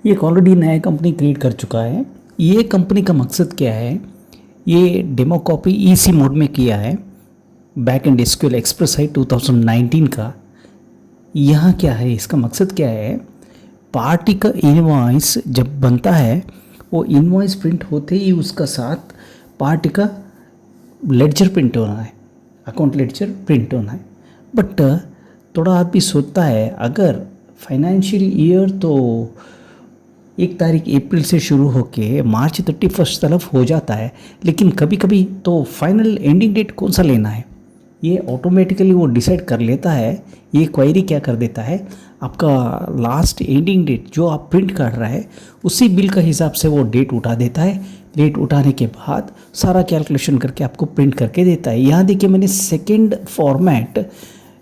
ये एक ऑलरेडी नया कंपनी क्रिएट कर चुका है। ये कंपनी का मकसद क्या है, ये डेमो कॉपी ईसी मोड में किया है बैक एंड एसक्यूएल एक्सप्रेस है 2019 का। यहाँ क्या है, इसका मकसद क्या है, पार्टी का इनवॉइस जब बनता है वो इनवॉइस प्रिंट होते ही उसका साथ पार्टी का लेडजर प्रिंट होना है, अकाउंट लेडजर प्रिंट होना है। बट थोड़ा आदमी सोचता है अगर फाइनेंशियल ईयर तो 1 तारीख अप्रैल से शुरू होके मार्च 31 तक हो जाता है, लेकिन कभी कभी तो फाइनल एंडिंग डेट कौन सा लेना है ये ऑटोमेटिकली वो डिसाइड कर लेता है। ये क्वेरी क्या कर देता है, आपका लास्ट एंडिंग डेट जो आप प्रिंट कर रहा है उसी बिल का हिसाब से वो डेट उठा देता है। डेट उठाने के बाद सारा कैलकुलेशन करके आपको प्रिंट करके देता है। यहाँ देखिए मैंने सेकेंड फॉर्मेट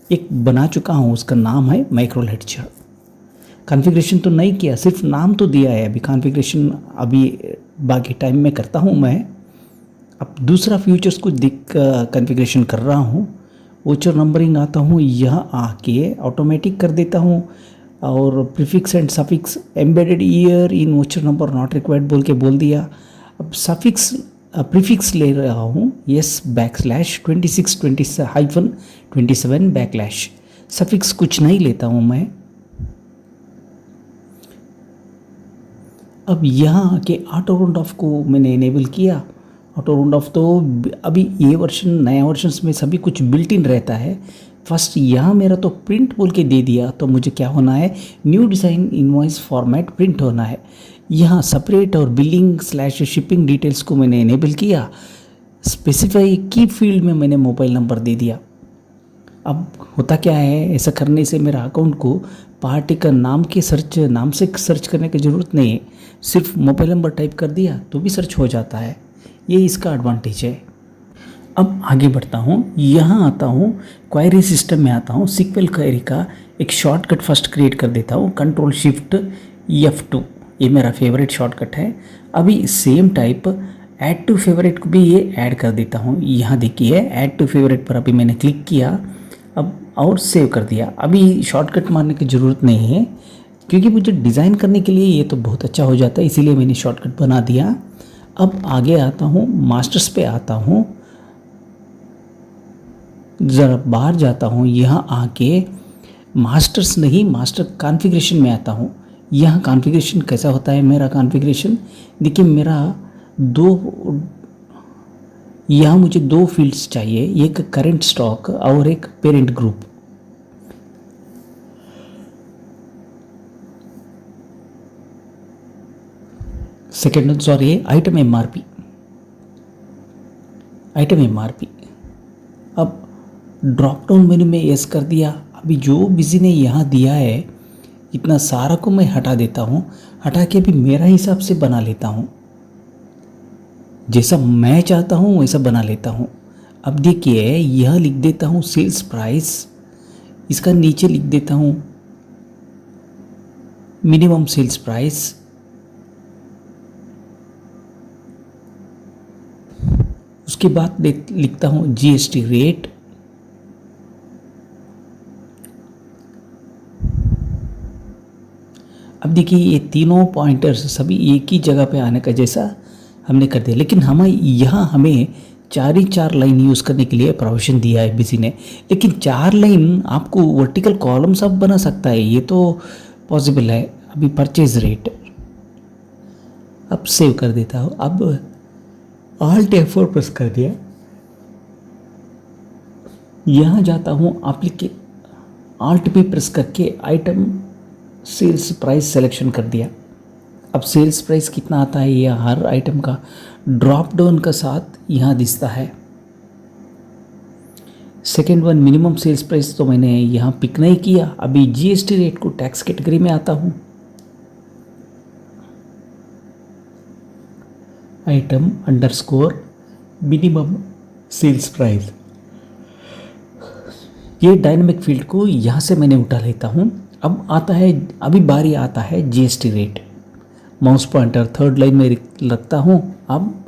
एक बना चुका हूँ, उसका नाम है माइक्रो लेडजर। कॉन्फ़िगरेशन तो नहीं किया, सिर्फ नाम तो दिया है। अभी कॉन्फ़िगरेशन अभी बाकी टाइम में करता हूँ मैं। अब दूसरा फ्यूचर्स को देख कॉन्फ़िगरेशन कर रहा हूँ। वोचर नंबरिंग आता हूँ, यहाँ आके ऑटोमेटिक कर देता हूँ और prefix and suffix embedded year in voucher number not required बोल के बोल दिया। अब सफिक्स प्रीफिक्स ले रहा हूँ, यस बैकस्लैश 26-27 बैकलैश। सफिक्स कुछ नहीं लेता हूँ मैं। अब यहाँ आके ऑटो राउंड ऑफ को मैंने इनेबल किया। ऑटो राउंड ऑफ तो अभी ये वर्जन नया वर्जन में सभी कुछ बिल्ट इन रहता है। फर्स्ट यहाँ मेरा तो प्रिंट बोल के दे दिया, तो मुझे क्या होना है, new design invoice format print होना है। यहाँ सेपरेट और बिलिंग स्लैश शिपिंग डिटेल्स को मैंने इनेबल किया। स्पेसिफाई की फील्ड में मैंने मोबाइल नंबर दे दिया। अब होता क्या है, ऐसा करने से मेरा अकाउंट को पार्टी का नाम से सर्च करने की ज़रूरत नहीं है। सिर्फ मोबाइल नंबर टाइप कर दिया तो भी सर्च हो जाता है। ये इसका एडवांटेज है। अब आगे बढ़ता हूँ, यहाँ आता हूँ क्वेरी सिस्टम में आता हूँ। सिक्वल क्वेरी का एक शॉर्टकट फर्स्ट क्रिएट कर देता हूँ, Ctrl+Shift+F2। ये मेरा फेवरेट शॉर्टकट है। अभी same type add to favourite को भी ये ऐड कर देता हूँ। यहाँ देखिए ऐड टू फेवरेट पर अभी मैंने क्लिक किया अब और सेव कर दिया। अभी शॉर्टकट मारने की ज़रूरत नहीं है क्योंकि मुझे डिज़ाइन करने के लिए ये तो बहुत अच्छा हो जाता है, इसीलिए मैंने शॉर्टकट बना दिया। अब आगे आता हूँ, मास्टर्स पे आता हूँ, ज़रा बाहर जाता हूँ। यहाँ आके मास्टर्स नहीं मास्टर कॉन्फ़िगरेशन में आता हूँ। यहाँ कॉन्फ़िगरेशन कैसा होता है, मेरा कॉन्फ़िगरेशन देखिए, मेरा यहाँ मुझे 2 फील्ड्स चाहिए, एक करंट स्टॉक और एक parent group. Second sorry item MRP. अब ड्रॉप डाउन मेन्यू में यस कर दिया। अभी जो बिजी ने यहाँ दिया है इतना सारा को मैं हटा देता हूँ, हटा के अभी मेरा हिसाब से बना लेता हूँ, जैसा मैं चाहता हूँ वैसा बना लेता हूँ। अब देखिए यह लिख देता हूँ सेल्स प्राइस, इसका नीचे लिख देता हूँ मिनिमम सेल्स प्राइस, उसके बाद लिखता हूँ जीएसटी रेट। अब देखिए ये तीनों पॉइंटर्स सभी एक ही जगह पे आने का जैसा हमने कर दिया, लेकिन हमें 4 लाइन यूज़ करने के लिए प्रोविजन दिया है बिजी ने। लेकिन 4 लाइन आपको वर्टिकल कॉलम सब बना सकता है, ये तो पॉसिबल है। अभी परचेज रेट अब सेव कर देता हूँ। अब Alt F4 प्रेस कर दिया, यहाँ जाता हूँ Alt P प्रेस करके आइटम सेल्स प्राइस सिलेक्शन कर दिया। अब सेल्स प्राइस कितना आता है यह हर आइटम का ड्रॉप डाउन का साथ यहाँ दिखता है। Second one minimum sales price तो मैंने यहाँ पिक नहीं किया। अभी जीएसटी रेट को टैक्स कैटेगरी में आता हूँ, item underscore minimum sales price. ये डायनामिक फील्ड को यहाँ से मैंने उठा लेता हूँ। अब आता है, अभी बारी आता है GST rate. Mouse pointer third line में रखता हूँ। अब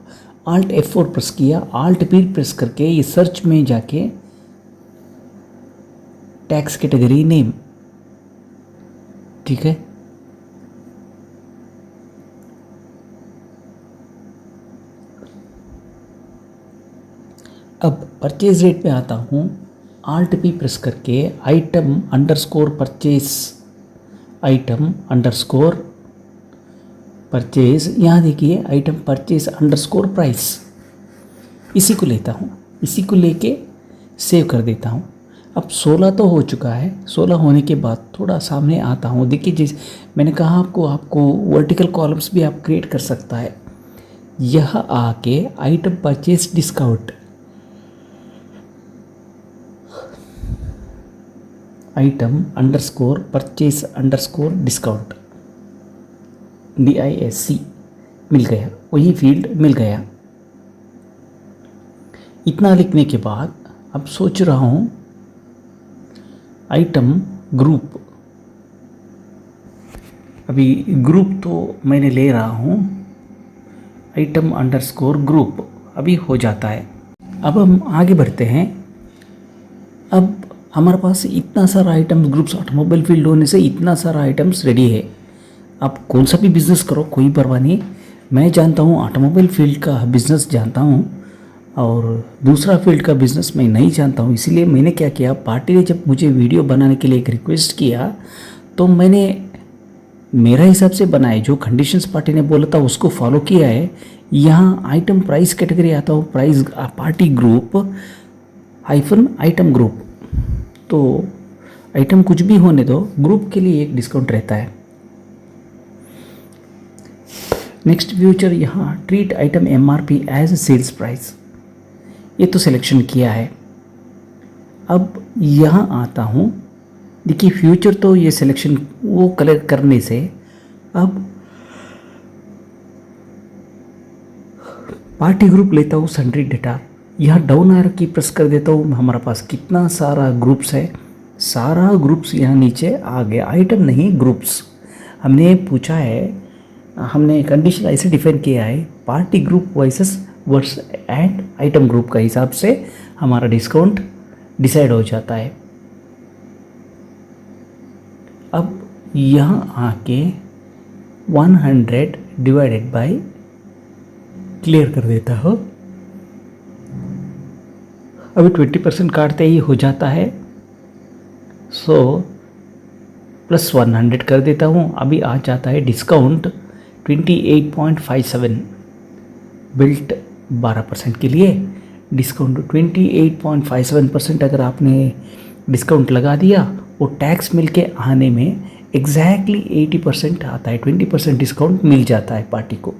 Alt F4 प्रेस किया, Alt P प्रेस करके ये सर्च में जाके टैक्स कैटेगरी नेम, ठीक है, परचेज रेट पे आता हूँ, आल्ट पी प्रेस करके आइटम अंडरस्कोर परचेज, यहाँ देखिए आइटम परचेज अंडरस्कोर प्राइस, इसी को लेता हूँ, इसी को लेके सेव कर देता हूँ। अब 16 तो हो चुका है। 16 होने के बाद थोड़ा सामने आता हूँ। देखिए जिस मैंने कहा आपको वर्टिकल कॉलम्स भी आप क्रिएट कर सकता है। यह आके item purchase discount, item underscore purchase underscore discount DISC मिल गया, वही फील्ड मिल गया। इतना लिखने के बाद अब सोच रहा हूँ आइटम ग्रुप, अभी ग्रुप तो मैंने ले रहा हूँ, आइटम अंडरस्कोर ग्रुप अभी हो जाता है। अब हम आगे बढ़ते हैं। अब हमारे पास इतना सारा आइटम्स ग्रुप्स, ऑटोमोबाइल फील्ड होने से इतना सारा आइटम्स रेडी है। आप कौन सा भी बिज़नेस करो कोई परवाह नहीं, मैं जानता हूँ ऑटोमोबाइल फील्ड का बिज़नेस जानता हूँ और दूसरा फील्ड का बिज़नेस मैं नहीं जानता हूँ। इसीलिए मैंने क्या किया, पार्टी ने जब मुझे वीडियो बनाने के लिए एक रिक्वेस्ट किया तो मैंने मेरा हिसाब से बनाए, जो कंडीशंस पार्टी ने बोला था उसको फॉलो किया है। यहाँ आइटम प्राइस कैटेगरी आता हो, price party group hyphen item group, तो आइटम कुछ भी होने दो, ग्रुप के लिए एक डिस्काउंट रहता है। नेक्स्ट फ्यूचर, यहाँ treat item MRP as sales price, ये तो सिलेक्शन किया है। अब यहाँ आता हूँ, देखिए फ्यूचर तो ये सिलेक्शन वो कलेक्ट करने से अब पार्टी ग्रुप लेता हूँ सन्ड्री डेटा, यहाँ डाउन आर की प्रेस कर देता हूँ। हमारे पास कितना सारा ग्रुप्स है, सारा ग्रुप्स यहाँ नीचे आ गया, आइटम नहीं ग्रुप्स। हमने पूछा है, हमने कंडीशन ऐसे डिफाइन किया है, पार्टी ग्रुप वर्सेस वर्स एंड आइटम ग्रुप का हिसाब से हमारा डिस्काउंट डिसाइड हो जाता है। अब यहाँ आके 100 डिवाइडेड बाय क्लियर कर देता हो। अभी 20% काटते ही हो जाता है, सो प्लस 100 कर देता हूँ। अभी आ जाता है डिस्काउंट 28.57, बिल्ट 12% के लिए डिस्काउंट 28.57%। अगर आपने डिस्काउंट लगा दिया वो टैक्स मिल के आने में एग्जैक्टली 80% आता है, 20% डिस्काउंट मिल जाता है पार्टी को।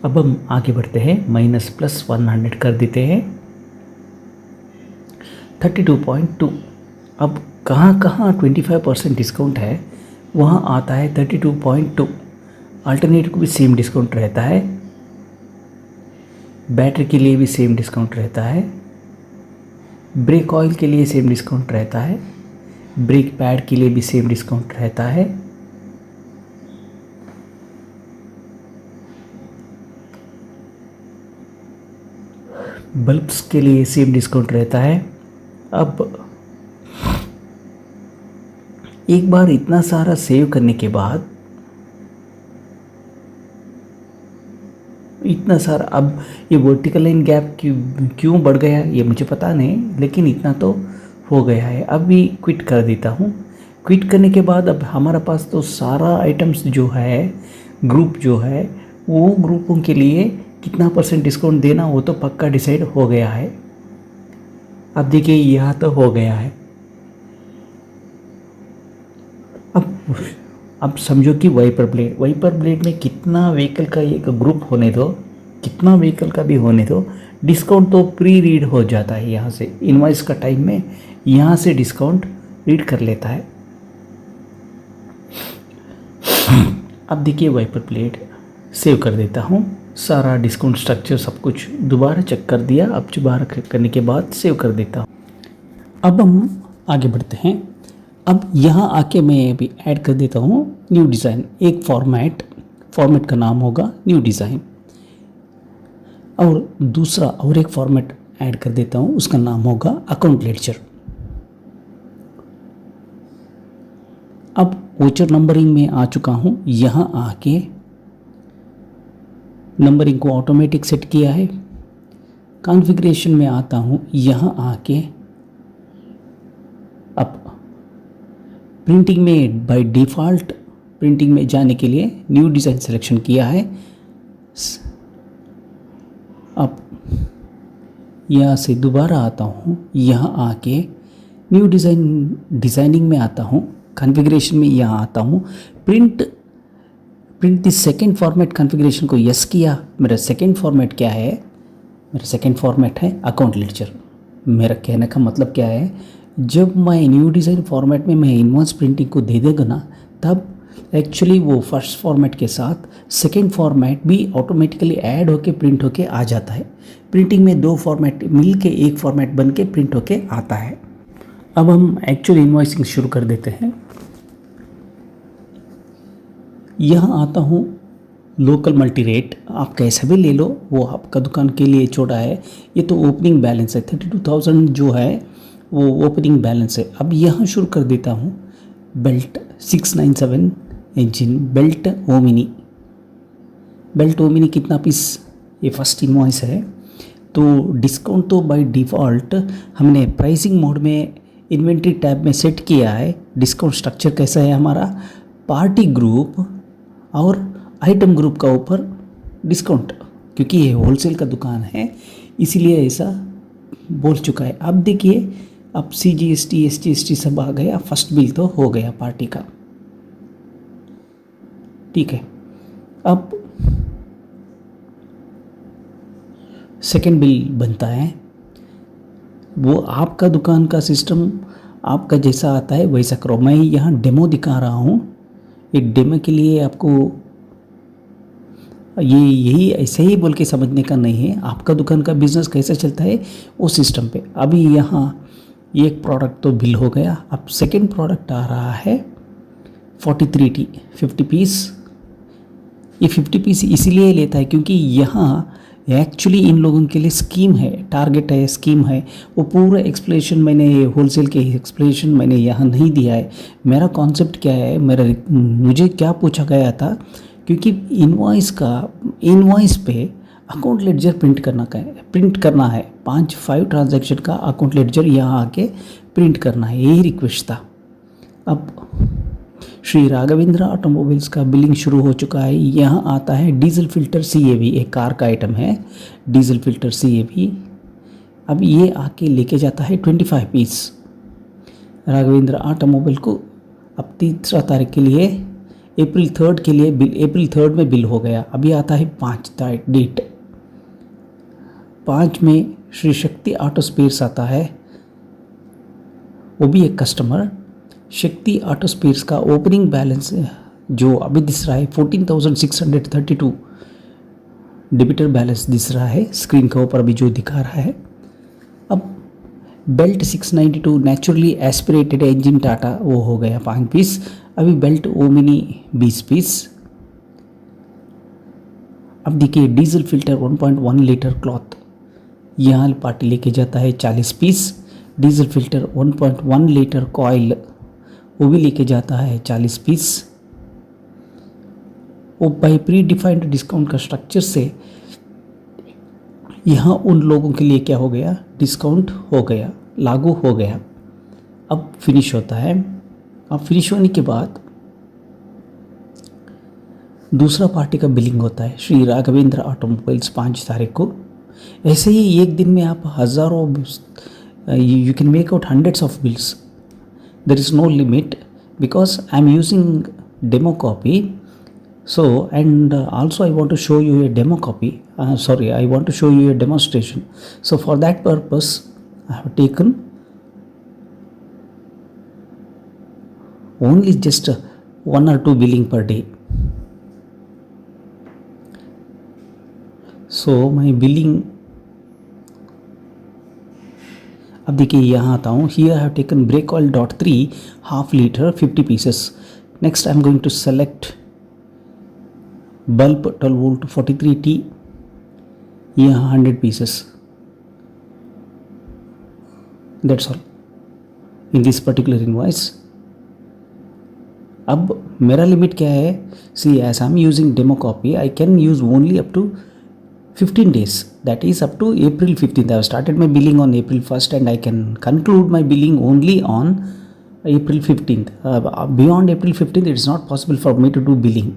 अब हम आगे बढ़ते हैं, माइनस प्लस 100 कर देते हैं 32.2। अब कहाँ 25% डिस्काउंट है वहाँ आता है 32.2। अल्टरनेटिव को भी सेम डिस्काउंट रहता है, बैटरी के लिए भी सेम डिस्काउंट रहता है, ब्रेक ऑयल के लिए सेम डिस्काउंट रहता है, ब्रेक पैड के लिए भी सेम डिस्काउंट रहता है। बल्ब्स के लिए सेम डिस्काउंट रहता है। अब एक बार इतना सारा सेव करने के बाद इतना सारा, अब ये वर्टिकल लाइन गैप क्यों बढ़ गया ये मुझे पता नहीं, लेकिन इतना तो हो गया है। अब भी क्विट कर देता हूँ। क्विट करने के बाद अब हमारे पास तो सारा आइटम्स जो है, ग्रुप जो है, वो ग्रुपों के लिए कितना % डिस्काउंट देना वो तो पक्का डिसाइड हो गया है। अब देखिए यहाँ तो हो गया है। अब समझो कि वाइपर ब्लेड में कितना व्हीकल का एक ग्रुप होने दो, कितना व्हीकल का भी होने दो, डिस्काउंट तो प्री रीड हो जाता है। यहाँ से इनवॉइस का टाइम में यहाँ से डिस्काउंट रीड कर लेता है। अब देखिए वाइपर ब्लेड सेव कर देता हूँ, सारा डिस्काउंट स्ट्रक्चर सब कुछ दोबारा चेक कर दिया। अब दोबारा क्लिक करने के बाद सेव कर देता हूँ। अब हम आगे बढ़ते हैं। अब यहाँ आके मैं अभी ऐड कर देता हूँ न्यू डिज़ाइन, एक फॉर्मेट का नाम होगा न्यू डिज़ाइन, और दूसरा और एक फॉर्मेट ऐड कर देता हूँ, उसका नाम होगा अकाउंट लेडजर। अब वोचर नंबरिंग में आ चुका हूँ। यहाँ आके नंबरिंग को ऑटोमेटिक सेट किया है। कॉन्फ़िगरेशन में आता हूँ, यहाँ आके अब प्रिंटिंग में बाय डिफ़ॉल्ट प्रिंटिंग में जाने के लिए न्यू डिज़ाइन सिलेक्शन किया है। अब यहाँ से दोबारा आता हूँ, यहाँ आके न्यू डिज़ाइनिंग में आता हूँ, कॉन्फ़िगरेशन में यहाँ आता हूँ, print this second format configuration को यस किया। मेरा सेकेंड फॉर्मेट क्या है? मेरा सेकेंड फॉर्मेट है अकाउंट लेडजर। मेरा कहने का मतलब क्या है, जब मैं न्यू डिज़ाइन फॉर्मेट में मैं इनवॉइस प्रिंटिंग को दे देगा ना, तब एक्चुअली वो फर्स्ट फॉर्मेट के साथ सेकेंड फॉर्मेट भी ऑटोमेटिकली ऐड होके प्रिंट होके आ जाता है। प्रिंटिंग में दो फॉर्मेट मिल के एक फॉर्मेट बन के प्रिंट होके आता है। अब हम एक्चुअल इनवॉइसिंग शुरू कर देते हैं। यहाँ आता हूँ, लोकल मल्टी रेट आप कैसा भी ले लो, वो आपका दुकान के लिए छोटा है। ये तो ओपनिंग बैलेंस है, 32,000 जो है वो ओपनिंग बैलेंस है। अब यहाँ शुरू कर देता हूँ, belt 697 engine belt Omni. Belt Omni कितना पीस, ये फर्स्ट इनवॉइस है। तो डिस्काउंट तो बाय डिफ़ॉल्ट हमने प्राइसिंग मोड में इन्वेंट्री टैब में सेट किया है। डिस्काउंट स्ट्रक्चर कैसा है हमारा, पार्टी ग्रुप और आइटम ग्रुप का ऊपर डिस्काउंट, क्योंकि ये होलसेल का दुकान है इसीलिए ऐसा बोल चुका है। अब देखिए, अब CGST SGST सब आ गया, फर्स्ट बिल तो हो गया पार्टी का, ठीक है। अब सेकेंड बिल बनता है, वो आपका दुकान का सिस्टम आपका जैसा आता है वैसा करो। मैं यहाँ डेमो दिखा रहा हूँ, एक डेमो के लिए आपको ये यही ऐसे ही बोल के समझने का नहीं है। आपका दुकान का बिजनेस कैसे चलता है उस सिस्टम पे। अभी यहाँ एक प्रोडक्ट तो बिल हो गया, अब सेकेंड प्रोडक्ट आ रहा है 43T 50 पीस। ये 50 पीस इसीलिए लेता है क्योंकि यहाँ एक्चुअली इन लोगों के लिए स्कीम है, टारगेट है, स्कीम है। वो पूरा एक्सप्लेनेशन मैंने होलसेल के एक्सप्लेनेशन मैंने यहाँ नहीं दिया है। मेरा कॉन्सेप्ट क्या है, मुझे क्या पूछा गया था, क्योंकि इनवॉइस पे अकाउंट लेडजर प्रिंट करना है 5 ट्रांजैक्शन का अकाउंट लेडजर यहाँ आके प्रिंट करना है, यही रिक्वेस्ट था। अब श्री राघवेंद्र ऑटोमोबाइल्स का बिलिंग शुरू हो चुका है। यहाँ आता है डीजल फिल्टर CAV, एक कार का आइटम है डीजल फिल्टर CAV। अब ये आके लेके जाता है 25 पीस राघवेंद्र ऑटोमोबाइल को। अब 3 तारीख के लिए अप्रैल 3 के लिए बिल, अप्रैल 3 में बिल हो गया। अभी आता है 5 डेट, 5 में श्री शक्ति ऑटो स्पेयर्स आता है, वो भी एक कस्टमर। शक्ति ऑटो स्पेयर्स का ओपनिंग बैलेंस जो अभी दिख रहा है 14,632 डेबिटर बैलेंस दिख रहा है स्क्रीन के ऊपर अभी जो दिखा रहा है। अब belt 692 naturally aspirated engine Tata वो हो गया 5 पीस। अभी बेल्ट ओमिनी 20 पीस। अब देखिए डीजल फिल्टर 1.1 लीटर क्लॉथ, यहाँ पार्टी लेके जाता है 40 piece. Diesel filter 1.1 litre coil वो भी लेके जाता है 40 पीस। वो बाई प्री डिफाइंड डिस्काउंट का स्ट्रक्चर से यहाँ उन लोगों के लिए क्या हो गया, डिस्काउंट हो गया, लागू हो गया। अब फिनिश होता है। अब फिनिश होने के बाद दूसरा पार्टी का बिलिंग होता है श्री राघवेंद्र ऑटोमोबाइल्स 5 तारीख को। ऐसे ही एक दिन में आप हज़ारों, you can make out hundreds of bills. There is no limit because I am using demo copy. So and also I want to show you a demo copy. I want to show you a demonstration. So for that purpose I have taken only just 1 or 2 billing per day. So my billing, अब देखिए यहाँ आता हूँ, here I have taken brake oil .3 half liter 50 pieces. Next I am going to select bulb 12 volt 43T, यहाँ 100 pieces. That's all in this particular invoice. अब मेरा limit क्या है, see as I am using demo copy I can use only up to 15 days, that is up to April 15th. I have started my billing on April 1st and I can conclude my billing only on April 15th. Beyond April 15th it is not possible for me to do billing.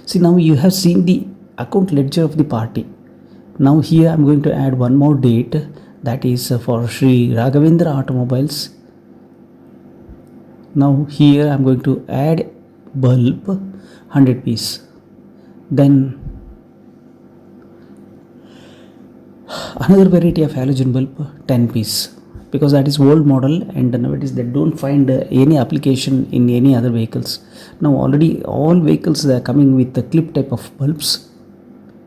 See, now you have seen the account ledger of the party. Now here I am going to add one more date, that is for Sri Raghavendra Automobiles. Now here I am going to add bulb 100 piece, then another variety of halogen bulb 10 piece, because that is old model and nowadays they don't find any application in any other vehicles. Now already all vehicles they are coming with the clip type of bulbs,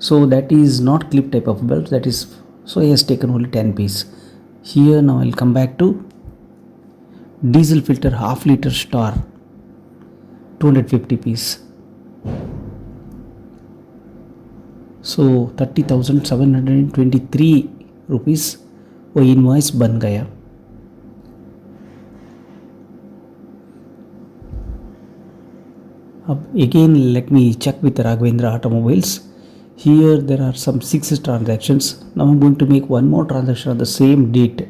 so that is not clip type of bulbs, that is, so he has taken only 10 piece. Here now I'll come back to diesel filter half liter star 250 piece. So 30,723 rupees वो invoice बन गया. अब again let me check with Raghavendra Automobiles. Here there are some 6 transactions. Now I'm going to make one more transaction on the same date.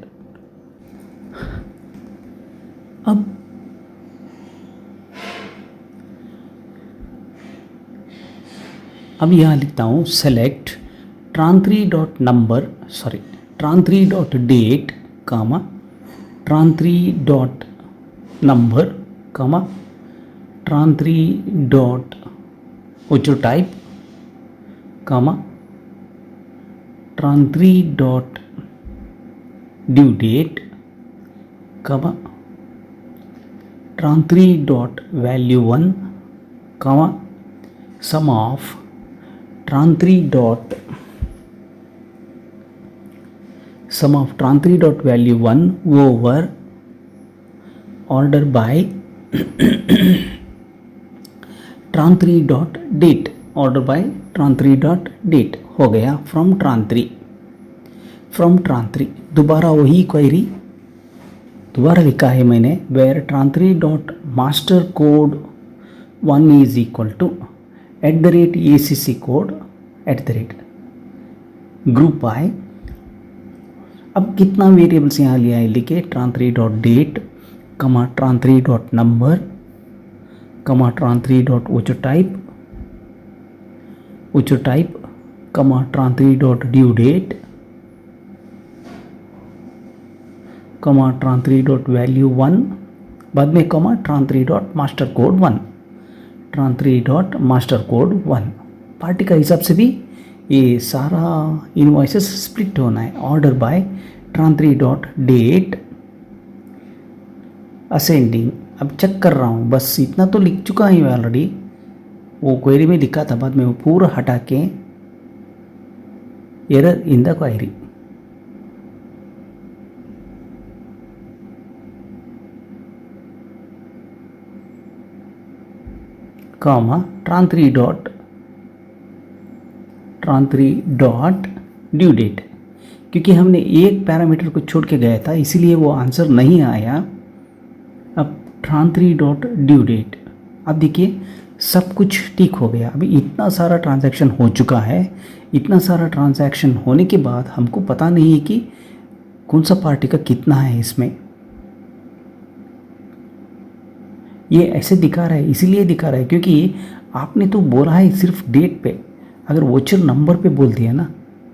अब यहाँ लिखता हूँ select ट्रान3 dot number, sorry ट्रान3 डॉट डेट कामा ट्रान3 dot number comma ट्रान3 dot voucher type comma ट्रान3 dot due date comma ट्रान3 dot value 1 comma sum of tran3 dot sum of tran3 dot value 1 over order by tran3 dot date, order by tran3 dot date हो गया from tran3 दोबारा वही query दोबारा लिखा है मैंने, where tran3 dot master code 1 is equal to @acc code @group by. अब कितना वेरिएबल्स यहाँ लिया है लिखे, tran3 डॉट डेट कमा tran3 डॉट नंबर कमा tran3 डॉट ओचो टाइप कमा tran3 डॉट ड्यू डेट कमा tran3 डॉट वैल्यू 1 बाद में कमा tran3 dot master code 1 tran3 dot master code 1. Party का हिसाब से भी ये सारा इनवॉइसेस स्प्लिट होना है. Order by tran3 dot date ascending. अब चेक कर रहा हूँ, बस इतना तो लिख चुका ही ऑलरेडी, वो क्वेरी में लिखा था, बाद में वो पूरा हटा के error in the query. Comma tran3 dot due date, क्योंकि हमने एक पैरामीटर को छोड़ के गया था इसीलिए वो आंसर नहीं आया. अब tran3 डॉट ड्यू डेट. अब देखिए सब कुछ ठीक हो गया. अभी इतना सारा ट्रांजैक्शन हो चुका है, इतना सारा ट्रांजैक्शन होने के बाद हमको पता नहीं है कि कौन सा पार्टी का कितना है इसमें. ये ऐसे दिखा रहा है, इसीलिए दिखा रहा है क्योंकि आपने तो बोला है सिर्फ डेट पे, अगर वोचर नंबर पे बोल दिया ना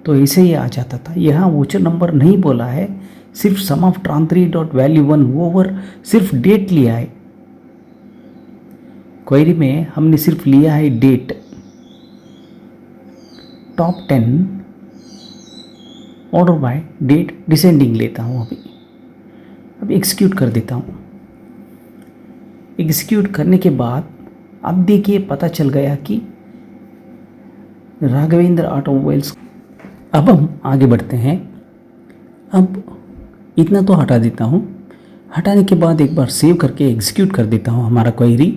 तो ऐसे ही आ जाता था. यहाँ वोचर नंबर नहीं बोला है, सिर्फ sum of tran3 dot value 1 over सिर्फ डेट लिया है. क्वेरी में हमने सिर्फ लिया है date. Top 10 order by date descending लेता हूँ. अभी एग्जीक्यूट कर देता हूँ. एग्जीक्यूट करने के बाद अब देखिए पता चल गया कि राघवेंद्र ऑटोमोबाइल्स. अब हम आगे बढ़ते हैं. अब इतना तो हटा देता हूँ. हटाने के बाद एक बार सेव करके एग्जीक्यूट कर देता हूँ हमारा क्वेरी.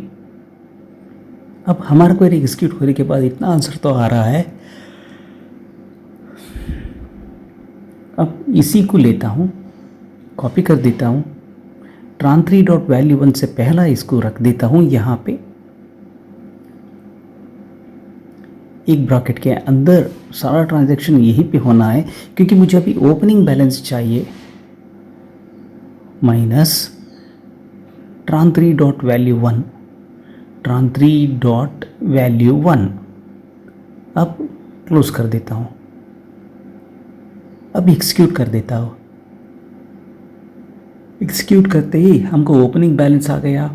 अब हमारा क्वेरी एग्जीक्यूट होने के बाद इतना आंसर तो आ रहा है. अब इसी को लेता हूँ, कॉपी कर देता हूँ, tran3 डॉट वैल्यू 1 से पहला इसको रख देता हूँ यहाँ पे एक ब्रैकेट के अंदर सारा ट्रांजैक्शन यहीं पे होना है, क्योंकि मुझे अभी ओपनिंग बैलेंस चाहिए minus ट्रान 3 dot value 1, tran 3 dot value 1। अब क्लोज कर देता हूँ, अब एग्जीक्यूट कर देता हूँ। एग्जीक्यूट करते ही हमको ओपनिंग बैलेंस आ गया।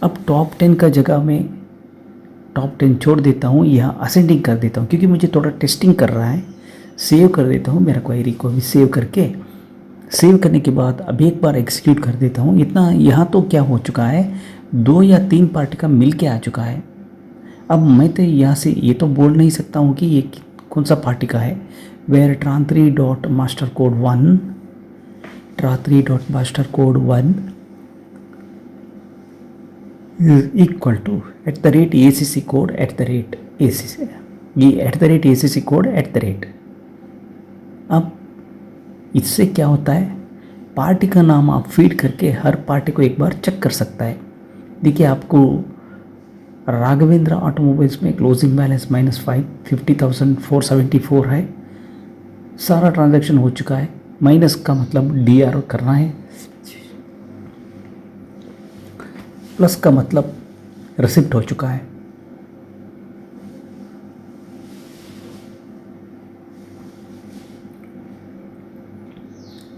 अब टॉप 10 का जगह में टॉप 10 छोड़ देता हूँ, यहाँ असेंडिंग कर देता हूँ क्योंकि मुझे थोड़ा टेस्टिंग कर रहा है। सेव कर देता हूँ, मेरा क्वेरी को भी सेव करके, सेव करने के बाद अब एक बार एग्जीक्यूट कर देता हूँ। इतना यहाँ तो क्या हो चुका है, 2 या 3 पार्टी का मिल के आ चुका है। अब मैं तो यहाँ से ये तो बोल नहीं सकता हूँ कि ये कौन सा पार्टी का है। Where tran 3 dot master code 1, tran 3 dot master code 1 is equal to @acc code @acc, ये @acc code @ अब इससे क्या होता है, पार्टी का नाम आप फीड करके हर पार्टी को एक बार चेक कर सकता है। देखिए आपको राघवेंद्र ऑटोमोबाइल्स में क्लोजिंग बैलेंस -5, 50,474 है। सारा ट्रांजैक्शन हो चुका है। माइनस का मतलब DR करना है, प्लस का मतलब रिसिप्ट हो चुका है।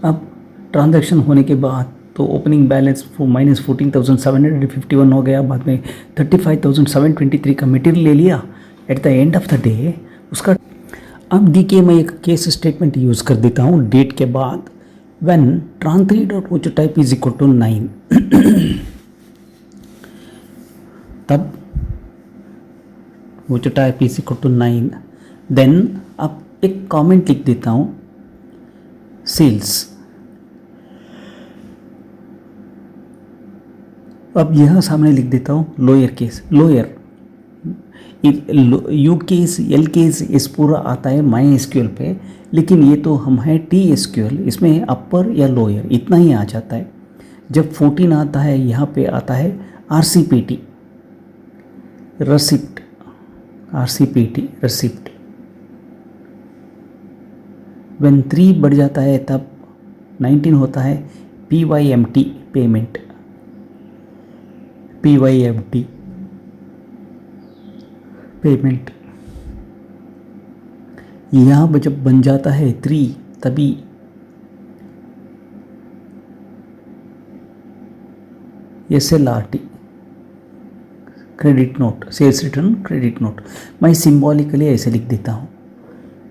अब ट्रांजैक्शन होने के बाद तो ओपनिंग बैलेंस -14,751 हो गया, बाद में 35,723 का मटेरियल ले लिया at the end of the day उसका। अब देखिए मैं एक केस स्टेटमेंट यूज़ कर देता हूँ डेट के बाद। When tran 3 dot voucher type is equal to 9 तब voucher type is equal to 9, then अब एक कमेंट लिख देता हूँ सेल्स। अब यहाँ सामने लिख देता हूँ lower case, lower you case L case इस पूरा आता है माई एसक्यूएल पे, लेकिन ये तो हम है TSQL, इसमें अपर या लोअर इतना ही आ जाता है। जब 14 आता है यहाँ पे आता है RCPT receipt, RCPT receipt. When 3 बढ़ जाता है तब 19 होता है PYMT पेमेंट, PYMT पेमेंट। यहाँ जब बन जाता है 3 तभी SLRT credit note, sales return credit note. मैं सिंबॉलिकली ऐसे लिख देता हूँ,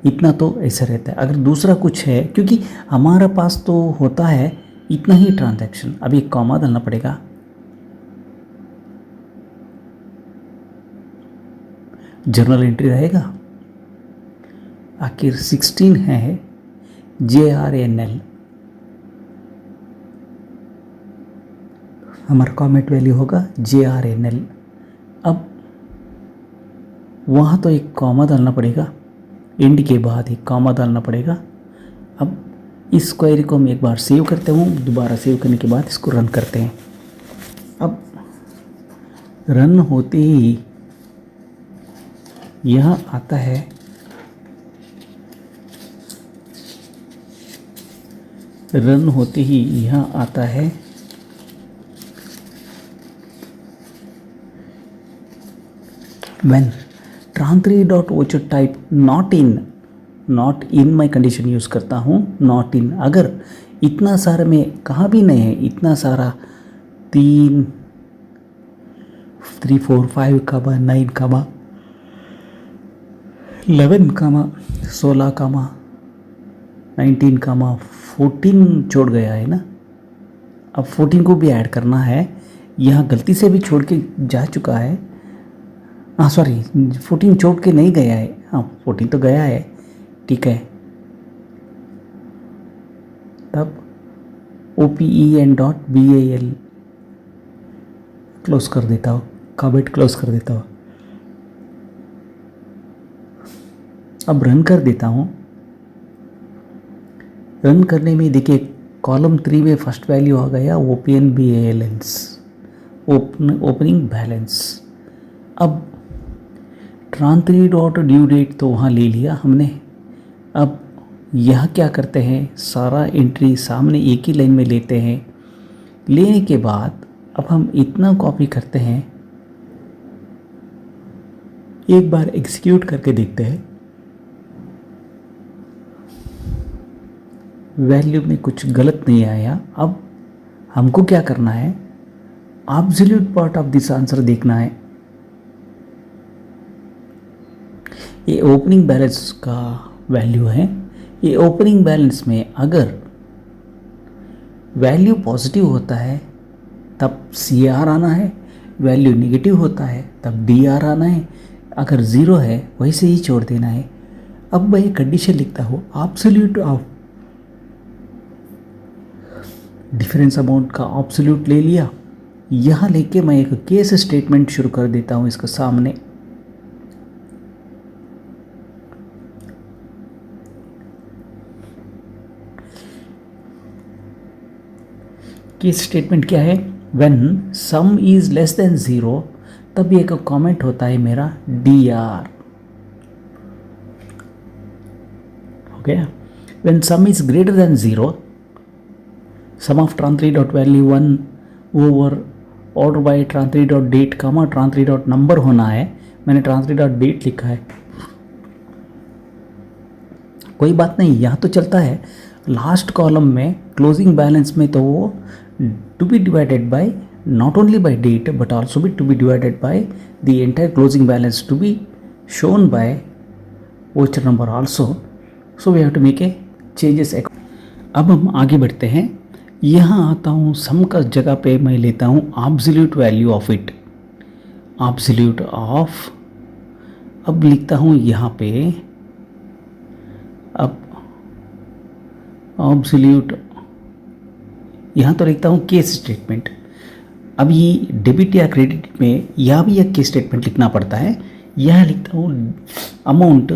इतना तो ऐसा रहता है। अगर दूसरा कुछ है, क्योंकि हमारा पास तो होता है इतना ही ट्रांजैक्शन, अभी एक कॉमा डालना पड़ेगा। जर्नल एंट्री रहेगा, आखिर 16 है JRNL, हमारा कॉमेट वैल्यू होगा JRNL। अब वहाँ तो एक कॉमा डालना पड़ेगा, एंड के बाद एक कॉमा डालना पड़ेगा। अब इस क्वेरी को हम एक बार सेव करते हूँ, दोबारा सेव करने के बाद इसको रन करते हैं। अब रन होते ही यहाँ आता है रन होते ही यहाँ आता है when tran 3 dot ocho type not in मैं कंडीशन यूज़ करता हूँ not in। अगर इतना सारा में कहाँ भी नहीं है, इतना सारा 3, 4, 5 कामा 9 कामा 11 कामा 16 कामा 19 कामा 14 छोड़ गया है ना। अब 14 को भी ऐड करना है, यहाँ गलती से भी छोड़ के जा चुका है। हाँ सॉरी, 14 छोड़ के नहीं गया है, हाँ 14 तो गया है, ठीक है। तब OPEN.BAL क्लोज कर देता हूँ, कमेंट क्लोज कर देता हूँ। अब रन कर देता हूँ। रन करने में देखिए कॉलम 3 में फर्स्ट वैल्यू आ गया OPN BALANCE, ओपनिंग बैलेंस। अब ट्रांथरी डॉट ड्यू डेट तो वहाँ ले लिया हमने। अब यह क्या करते हैं, सारा एंट्री सामने एक ही लाइन में लेते हैं। लेने के बाद अब हम इतना कॉपी करते हैं, एक बार एग्जीक्यूट करके देखते हैं। वैल्यू में कुछ गलत नहीं आया। अब हमको क्या करना है, absolute part of this answer देखना है। ये ओपनिंग बैलेंस का वैल्यू है। ये ओपनिंग बैलेंस में अगर वैल्यू पॉजिटिव होता है तब CR आना है, वैल्यू नेगेटिव होता है तब DR आना है, अगर ज़ीरो है वैसे ही छोड़ देना है। अब मैं एक कंडीशन लिखता हूँ, एब्सोल्यूट ऑफ डिफरेंस अमाउंट का एब्सोल्यूट ले लिया। यहाँ लेके मैं एक केस स्टेटमेंट शुरू कर देता हूँ इसके सामने। केस स्टेटमेंट क्या है, when sum is less than zero, तब एक कमेंट होता है मेरा DR, हो गया। When sum is greater than zero, sum of tran three dot value 1 over order by tran three dot date comma tran three dot number होना है। मैंने ट्रांथरी डॉट डेट लिखा है, कोई बात नहीं, यहाँ तो चलता है। लास्ट कॉलम में क्लोजिंग बैलेंस में तो वो to be divided by not only by date but also be to be divided by the entire closing balance to be shown by voucher number also, so we have to make a changes। अब हम आगे बढ़ते हैं। यहाँ आता हूँ, सम का जगह पे मैं लेता हूँ absolute value of it, absolute of. अब लिखता हूँ यहाँ पे, अब एब्सोल्यूट, यहाँ तो लिखता हूँ केस स्टेटमेंट। अब ये डेबिट या क्रेडिट में यह भी एक केस स्टेटमेंट लिखना पड़ता है। यह लिखता हूँ अमाउंट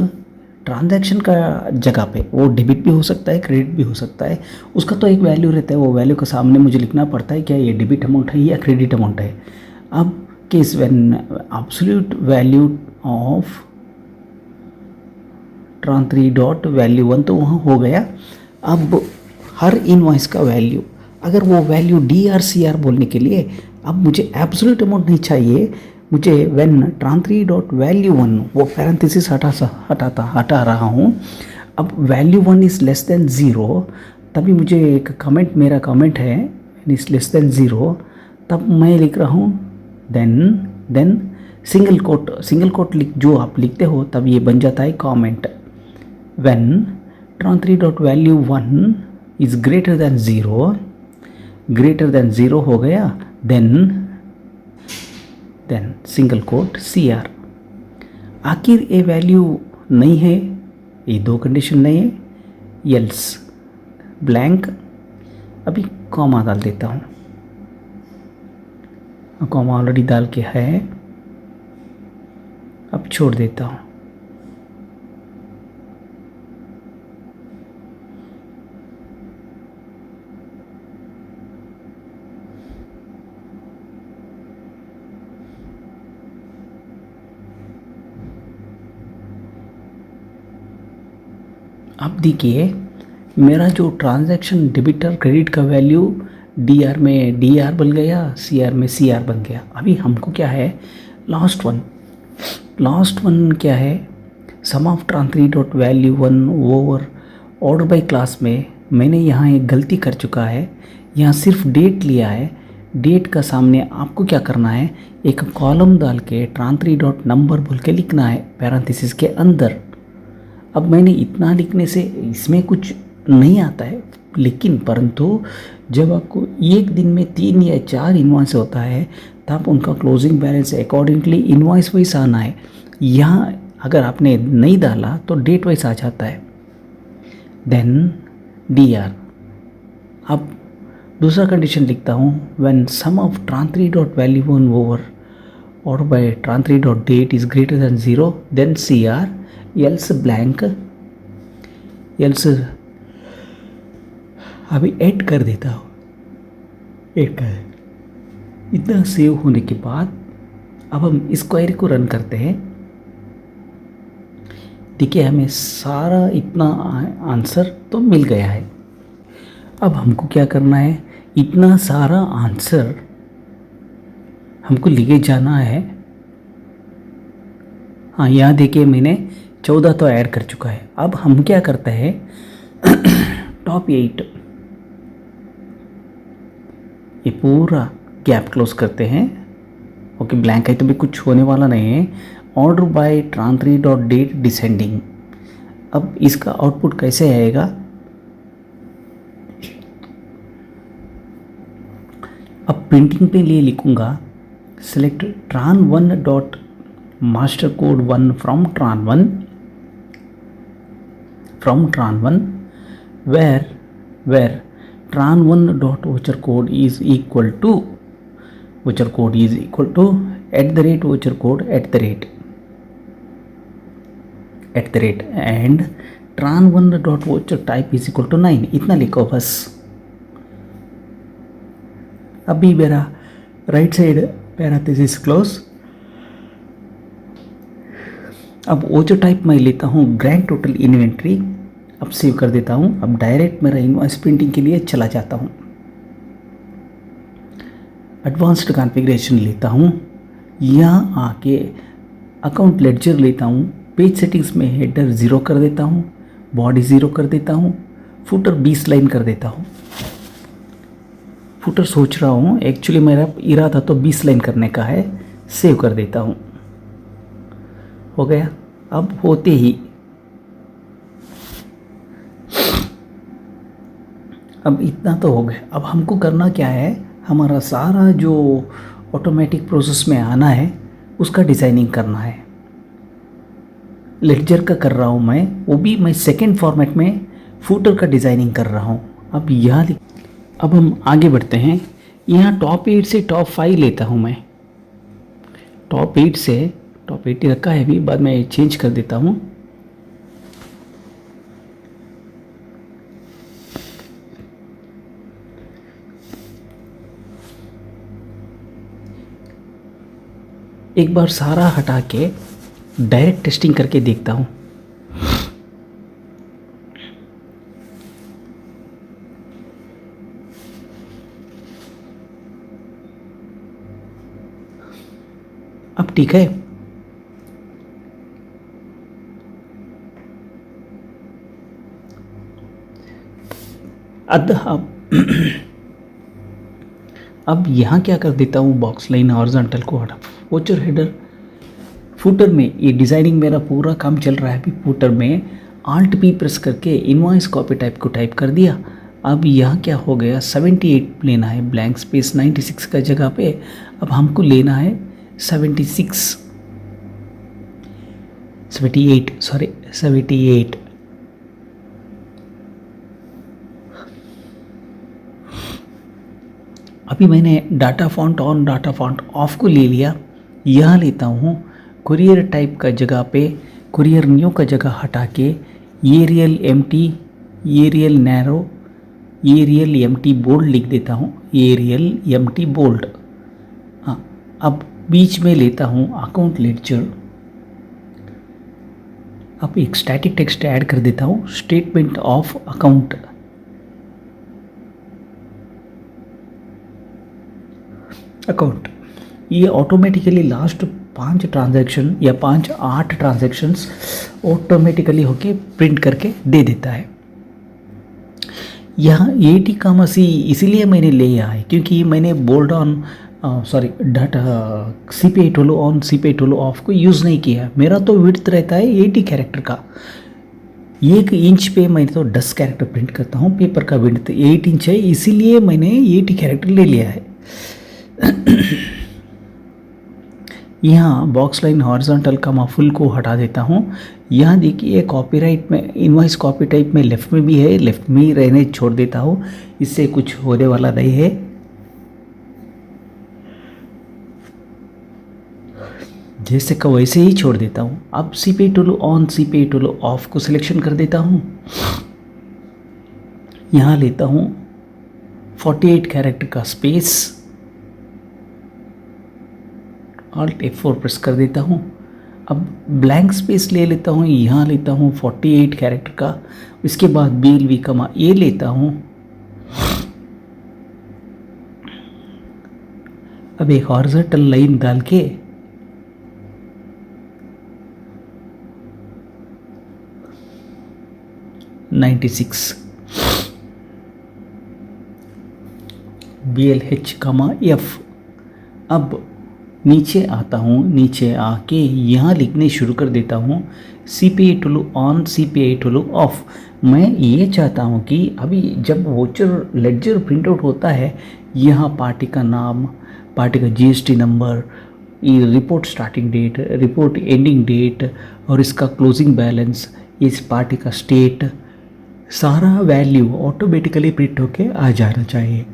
ट्रांजैक्शन का जगह पे, वो डेबिट भी हो सकता है क्रेडिट भी हो सकता है, उसका तो एक वैल्यू रहता है, वो वैल्यू के सामने मुझे लिखना पड़ता है क्या ये डेबिट अमाउंट है या क्रेडिट अमाउंट है। अब case when absolute value of tran three dot value 1 तो वहाँ हो गया। अब हर इनवॉइस का वैल्यू, अगर वो वैल्यू DR CR बोलने के लिए अब मुझे एब्सोल्यूट अमाउंट नहीं चाहिए, मुझे व्हेन ट्रांथरी डॉट वैल्यू 1, वो पैरेंथेसिस हटा रहा हूँ। अब value 1 is less than zero, तभी मुझे एक कमेंट, मेरा कमेंट है इज़ लेस देन ज़ीरो, तब मैं लिख रहा हूँ देन सिंगल कोट लिख, जो आप लिखते हो तब ये बन जाता है comment. When tran three dot value 1 is greater than zero हो गया, देन सिंगल कोट CR। आखिर ये वैल्यू नहीं है, ये दो कंडीशन नहीं है, एल्स ब्लैंक। अभी कॉमा डाल देता हूँ, कॉमा ऑलरेडी डाल के है, अब छोड़ देता हूँ। अब देखिए मेरा जो ट्रांजैक्शन डेबिट और क्रेडिट का वैल्यू DR में DR बन गया, CR में CR बन गया। अभी हमको क्या है, लास्ट वन क्या है, sum of tran three dot value 1 over order by class में मैंने यहाँ एक गलती कर चुका है, यहाँ सिर्फ डेट लिया है। डेट का सामने आपको क्या करना है, एक कॉलम डाल के ट्रांथरी डॉट नंबर बोल के लिखना है पैरेंथेसिस के अंदर। अब मैंने इतना लिखने से इसमें कुछ नहीं आता है, लेकिन परंतु जब आपको एक दिन में 3 या 4 इनवॉइस होता है तब उनका closing balance accordingly invoice wise आना है। यहाँ अगर आपने नहीं डाला तो डेट वाइज आ जाता है, देन DR। अब दूसरा कंडीशन लिखता हूँ, when sum of tran three dot value 1 over or by tran three dot date is greater than zero, then CR, else blank, else. अभी ऐड कर देता हूँ, ऐड कर। इतना सेव होने के बाद अब हम इस क्वेरी को रन करते हैं। देखिए हमें सारा इतना आंसर तो मिल गया है। अब हमको क्या करना है, इतना सारा आंसर हमको लेके जाना है। हाँ, यहाँ देखिए मैंने 14 तो ऐड कर चुका है। अब हम क्या करते हैं, टॉप 8 ये पूरा गैप क्लोज करते हैं। ओके, ब्लैंक है तो भी कुछ होने वाला नहीं है। Order by tran three dot date descending. अब इसका आउटपुट कैसे आएगा, अब प्रिंटिंग पे लिए लिखूंगा select ट्रान 1 dot master code 1 from ट्रान 1 where tran 1 dot voucher code is equal to at the rate voucher code at the rate and tran 1 dot voucher type is equal to 9। इतना लिखो बस। अभी मेरा राइट साइड पैराथेसिस क्लोज। अब voucher type मैं लेता हूँ grand total inventory. अब सेव कर देता हूँ। अब डायरेक्ट मेरा इनवॉइस प्रिंटिंग के लिए चला जाता हूँ। एडवांस्ड कॉन्फ़िगरेशन लेता हूँ, यहाँ आके अकाउंट लेडजर लेता हूँ। पेज सेटिंग्स में हेडर 0 कर देता हूँ, बॉडी 0 कर देता हूँ, फुटर 20 लाइन कर देता हूँ। फुटर सोच रहा हूँ, एक्चुअली मेरा इरादा तो 20 लाइन करने का है। सेव कर देता हूँ। हो गया। अब होते ही अब इतना तो हो गया। अब हमको करना क्या है, हमारा सारा जो ऑटोमेटिक प्रोसेस में आना है उसका डिज़ाइनिंग करना है। लेडजर का कर रहा हूँ मैं, वो भी मैं सेकेंड फॉर्मेट में फूटर का डिज़ाइनिंग कर रहा हूँ। अब यहाँ अब हम आगे बढ़ते हैं। यहाँ टॉप 8 से टॉप 5 लेता हूँ मैं। टॉप 8 ही रखा है अभी, बाद में चेंज कर देता हूँ। एक बार सारा हटा के डायरेक्ट टेस्टिंग करके देखता हूँ। अब ठीक है। अब यहाँ क्या कर देता हूँ, बॉक्स लाइन हॉरिजॉन्टल को हटा। वोचर हेडर फुटर में ये डिज़ाइनिंग मेरा पूरा काम चल रहा है। अभी फुटर में Alt P प्रेस करके इनवॉइस कॉपी टाइप को टाइप कर दिया। अब यहाँ क्या हो गया, 78 लेना है, ब्लैंक स्पेस 96 का जगह पे अब हमको लेना है 78। अभी मैंने data font on data font of को ले लिया। यहाँ लेता हूँ कुरियर टाइप का जगह पे कुरियर न्यू का जगह हटा के Arial empty, Arial narrow, Arial empty bold लिख देता हूँ। Arial empty bold. हाँ, अब बीच में लेता हूँ अकाउंट लेडजर। अब एक स्टैटिक टेक्स्ट ऐड कर देता हूँ, स्टेटमेंट ऑफ अकाउंट। ये ऑटोमेटिकली लास्ट 5 ट्रांजैक्शन या 8 ट्रांजैक्शंस ऑटोमेटिकली होके प्रिंट करके दे देता है। यहाँ AT, इसीलिए मैंने ले आया है क्योंकि मैंने बोल्ड ऑन डाटा CPI टोलो ऑन CPI टोलो ऑफ को यूज़ नहीं किया। मेरा तो विड्थ रहता है 80 कैरेक्टर का। 1 इंच पे मैं तो 10 कैरेक्टर प्रिंट करता हूँ। पेपर का विड्थ 8 इंच है, इसीलिए मैंने 80 कैरेक्टर ले लिया है। यहाँ बॉक्स लाइन हॉरिजॉन्टल का फुल को हटा देता हूँ। यहाँ देखिए कॉपीराइट में इनवॉइस कॉपी टाइप में लेफ्ट में भी है, लेफ्ट में ही रहने छोड़ देता हूँ, इससे कुछ होने वाला नहीं है। जैसे का वैसे ही छोड़ देता हूँ। अब CPI tool on CPI tool of को सिलेक्शन कर देता हूँ। यहाँ लेता हूँ 48 कैरेक्टर का स्पेस, Alt F4 प्रेस कर देता हूँ। अब ब्लैंक स्पेस ले लेता हूँ, यहाँ लेता हूँ 48 कैरेक्टर का, इसके बाद BLV कमा ए लेता हूँ। अब एक हॉरिजॉन्टल लाइन डाल के $96 BLH कमा F। अब नीचे आता हूँ, नीचे आके यहाँ लिखने शुरू कर देता हूँ CPI tool on, CPI tool of. मैं ये चाहता हूँ कि अभी जब वोचर लेडजर प्रिंट आउट होता है, यहाँ पार्टी का नाम, पार्टी का GST number, report starting date, report ending date और इसका क्लोजिंग बैलेंस, इस पार्टी का स्टेट, सारा वैल्यू ऑटोमेटिकली प्रिंट होके आ जाना चाहिए।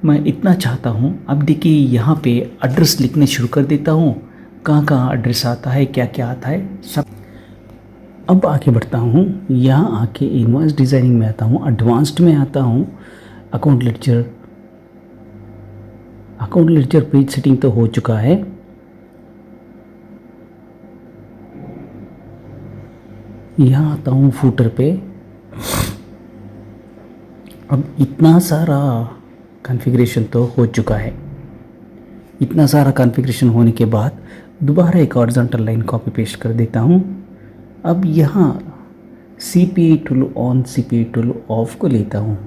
मैं इतना चाहता हूँ। अब देखिए यहाँ पे एड्रेस लिखने शुरू कर देता हूँ, कहाँ कहाँ एड्रेस आता है, क्या क्या आता है सब। अब आगे बढ़ता हूँ, यहाँ आके इनवॉइस डिज़ाइनिंग में आता हूँ, एडवांस्ड में आता हूँ, अकाउंट लेडजर पेज सेटिंग तो हो चुका है। यहाँ आता हूँ फूटर पे। अब इतना सारा कॉन्फ़िगरेशन तो हो चुका है। इतना सारा कॉन्फ़िगरेशन होने के बाद दोबारा एक हॉरिजॉन्टल लाइन कॉपी पेस्ट कर देता हूँ। अब यहाँ CPI tool on, CPI tool of को लेता हूँ।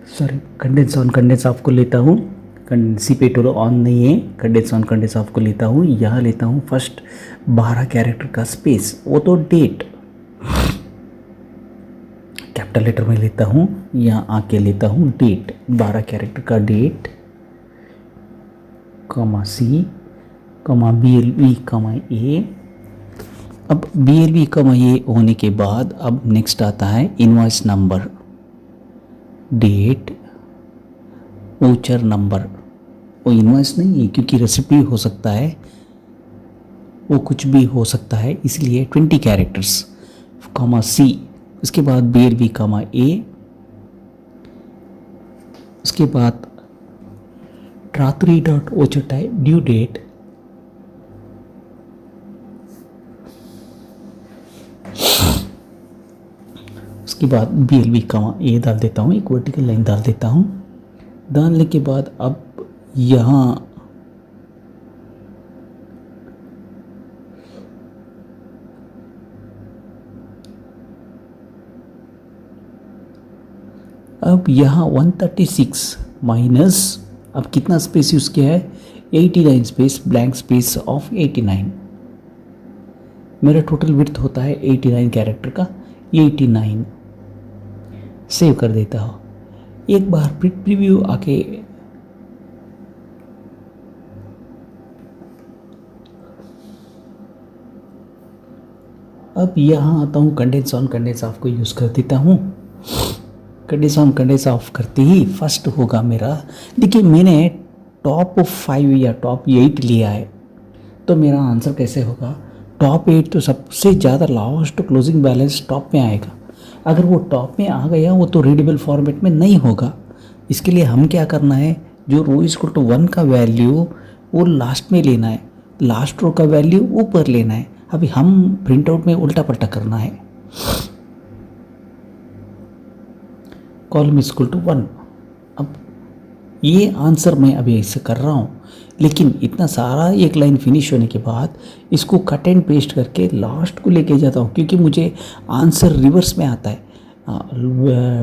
Sorry, condense on condense of को लेता हूँ। CPI टूल ऑन नहीं है, कंडेंस ऑन कंडेंस ऑफ को लेता हूँ। यहाँ लेता हूँ फर्स्ट 12 कैरेक्टर का स्पेस, वो तो डेट कैपिटल लेटर में लेता हूँ। यहाँ आके लेता हूँ डेट, 12 कैरेक्टर का date, comma C, comma BLV, comma A। अब BLV, कॉमा A होने के बाद अब नेक्स्ट आता है invoice number, date, voucher number. वो इनवॉइस नहीं है क्योंकि रेसिपी हो सकता है, वो कुछ भी हो सकता है, इसलिए 20 कैरेक्टर्स, कॉमा C। उसके बाद BLV, कॉमा A। उसके बाद tra3.वोचर टाइप, ड्यू डेट, उसके बाद BLV, कॉमा A डाल देता हूँ, एक वर्टिकल लाइन डाल देता हूँ। डालने के बाद अब यहाँ अब यहाँ 136 माइनस, अब कितना स्पेस यूज़ किया है, 89 स्पेस, ब्लैंक स्पेस ऑफ 89। मेरा टोटल विड्थ होता है 89 कैरेक्टर का, 89 सेव कर देता हूँ। एक बार प्रीव्यू आके अब यहाँ आता हूँ, कंडेंस ऑन कंडेंस ऑफ को यूज़ कर देता हूँ। कंडेंस ऑन कंडेंस ऑफ करते ही फर्स्ट होगा मेरा, देखिए मैंने टॉप 5 या टॉप 8 लिया है, तो मेरा आंसर कैसे होगा, टॉप 8 तो सबसे ज़्यादा लास्ट क्लोजिंग बैलेंस टॉप में आएगा। अगर वो टॉप में आ गया वो तो रीडेबल फॉर्मेट में नहीं होगा। इसके लिए हम क्या करना है, जो रो इक्वल टू 1 का वैल्यू वो लास्ट में लेना है, लास्ट रो का वैल्यू ऊपर लेना है। अभी हम प्रिंट आउट में उल्टा पल्टा करना है, कॉलम इक्वल टू 1। अब ये आंसर मैं अभी ऐसे कर रहा हूँ, लेकिन इतना सारा एक लाइन फिनिश होने के बाद इसको कट एंड पेस्ट करके लास्ट को लेके जाता हूँ, क्योंकि मुझे आंसर रिवर्स में आता है।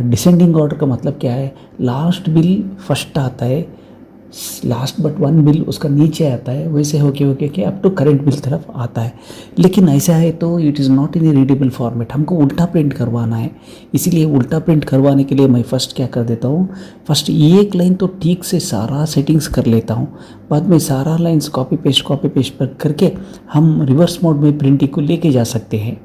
डिसेंडिंग ऑर्डर का मतलब क्या है, लास्ट बिल फर्स्ट आता है, लास्ट बट 1 बिल उसका नीचे आता है, वैसे होके होके के अप टू करेंट बिल तरफ आता है। लेकिन ऐसा है तो it is not in readable format, हमको उल्टा प्रिंट करवाना है। इसीलिए उल्टा प्रिंट करवाने के लिए मैं फर्स्ट क्या कर देता हूँ, फर्स्ट एक लाइन तो ठीक से सारा सेटिंग्स कर लेता हूँ, बाद में सारा लाइन्स कॉपी पेस्ट करके हम रिवर्स मोड में प्रिंटिंग को लेके जा सकते हैं।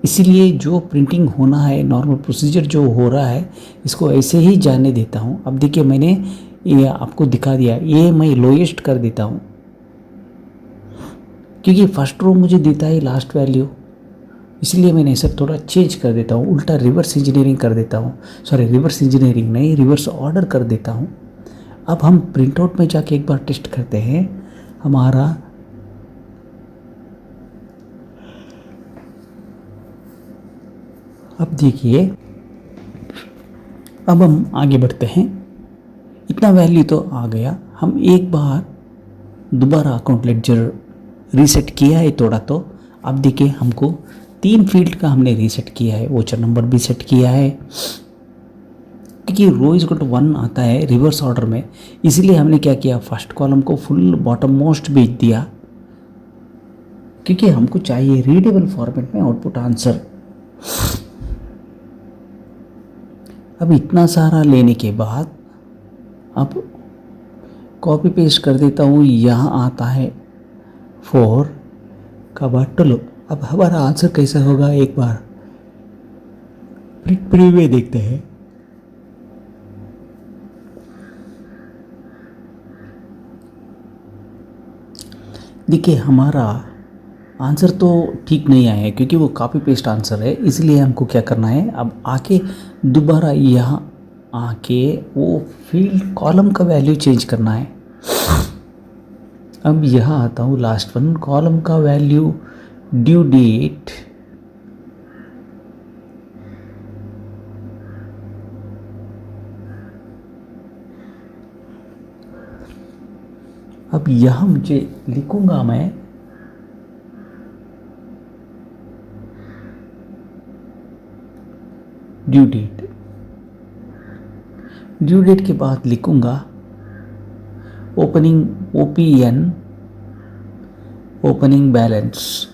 इसीलिए जो प्रिंटिंग होना है, नॉर्मल प्रोसीजर जो हो रहा है, इसको ऐसे ही जाने देता हूँ। अब देखिए मैंने ये आपको दिखा दिया, ये मैं लोएस्ट कर देता हूँ क्योंकि फर्स्ट रो मुझे देता है लास्ट वैल्यू, इसलिए मैंने इसे थोड़ा चेंज कर देता हूँ, उल्टा रिवर्स इंजीनियरिंग कर देता हूँ, सॉरी रिवर्स इंजीनियरिंग नहीं, रिवर्स ऑर्डर कर देता हूँ। अब हम प्रिंटआउट में जाके एक बार टेस्ट करते हैं हमारा। अब देखिए, अब हम आगे बढ़ते हैं। इतना वैल्यू तो आ गया, हम एक बार दोबारा अकाउंट लेडजर रीसेट किया है थोड़ा। तो अब देखिए, हमको 3 फील्ड का हमने रीसेट किया है, वोचर नंबर भी सेट किया है, क्योंकि रो इज इक्वल टू 1 आता है रिवर्स ऑर्डर में। इसलिए हमने क्या किया, फर्स्ट कॉलम को फुल बॉटम मोस्ट भेज दिया, क्योंकि हमको चाहिए रीडेबल फॉर्मेट में आउटपुट आंसर। अब इतना सारा लेने के बाद अब कॉपी पेस्ट कर देता हूँ। यहाँ आता है 4 का बाद 12। अब हमारा आंसर कैसा होगा, एक बार प्रिंट प्रीव्यू देखते हैं। देखिए, हमारा आंसर तो ठीक नहीं आया है, क्योंकि वो कॉपी पेस्ट आंसर है। इसलिए हमको क्या करना है, अब आके दोबारा यहाँ आके वो फील्ड कॉलम का वैल्यू चेंज करना है। अब यहाँ आता हूँ लास्ट वन, कॉलम का वैल्यू ड्यू डेट, अब यहाँ मुझे लिखूंगा मैं ड्यू डेट। ड्यू डेट के बाद लिखूंगा ओपनिंग ओपीएन, ओपनिंग बैलेंस।